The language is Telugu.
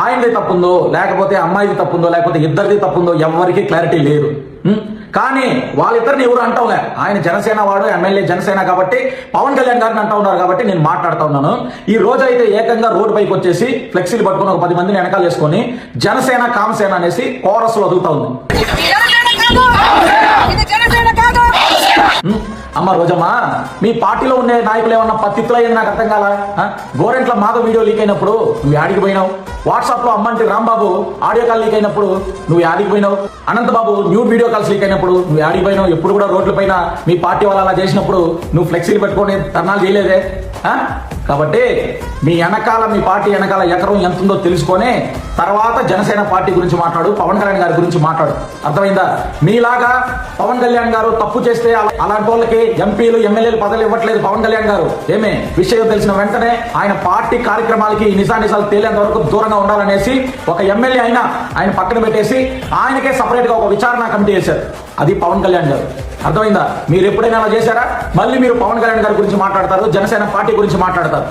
ఆయనది తప్పుందో లేకపోతే అమ్మాయిది తప్పుందో లేకపోతే ఇద్దరిది తప్పుందో ఎవరికి క్లారిటీ లేదు. కానీ వాళ్ళిద్దరిని ఎవరు అంటావులే. ఆయన జనసేన వాడు, ఎమ్మెల్యే జనసేన కాబట్టి పవన్ కళ్యాణ్ గారిని అంటా ఉన్నారు కాబట్టి నేను మాట్లాడుతూ ఉన్నాను. ఈ రోజు అయితే ఏకంగా రోడ్డు పైకి వచ్చేసి ఫ్లెక్సీలు పట్టుకుని ఒక 10 మందిని వెనకాల వేసుకొని జనసేన కామసేన అనేసి కోరస్లో వదులుతా ఉంది. అమ్మ రోజమ్మ, మీ పార్టీలో ఉండే నాయకులు ఏమన్నా పత్తిత్తులయ్యని నాకు అర్థం కాలా? గోరెంట్ల మాధవ్ వీడియో లీక్ అయినప్పుడు నువ్వు యాడికి పోయినావు? వాట్సాప్ లో అమ్మంటి రాంబాబు ఆడియో కాల్ లీక్ అయినప్పుడు నువ్వు యాడికి పోయినావు? Anantha Babu nude video calls leak అయినప్పుడు నువ్వు యాడికి పోయినావు? ఎప్పుడు కూడా రోడ్ల పైన మీ పార్టీ వాళ్ళు అలా చేసినప్పుడు నువ్వు ఫ్లెక్సీలు పెట్టుకొని ధర్నాలు చేయలేదే? కాబట్టి మీ వెనకాల, మీ పార్టీ వెనకాల ఎకరం ఎంత ఉందో తెలుసుకొని తర్వాత జనసేన పార్టీ గురించి మాట్లాడు, పవన్ కళ్యాణ్ గారి గురించి మాట్లాడు. అర్థమైందా? మీలాగా పవన్ కళ్యాణ్ గారు తప్పు చేస్తే అలాంటి వాళ్ళకి ఎంపీలు ఎమ్మెల్యేలు పదవులు ఇవ్వట్లేదు పవన్ కళ్యాణ్ గారు. ఏమే విషయం తెలిసిన వెంటనే ఆయన పార్టీ కార్యక్రమాలకి నిజానిజాలు తేలేంత వరకు దూరంగా ఉండాలనేసి ఒక ఎమ్మెల్యే అయినా ఆయన పక్కన పెట్టేసి ఆయనకే సపరేట్ గా ఒక విచారణ కమిటీ చేశారు. అది పవన్ కళ్యాణ్ గారు. అర్థమైందా? మీరు ఎప్పుడైనా అలా చేశారా? మళ్ళీ మీరు పవన్ కళ్యాణ్ గారి గురించి మాట్లాడతారు, జనసేన పార్టీ గురించి మాట్లాడతారు.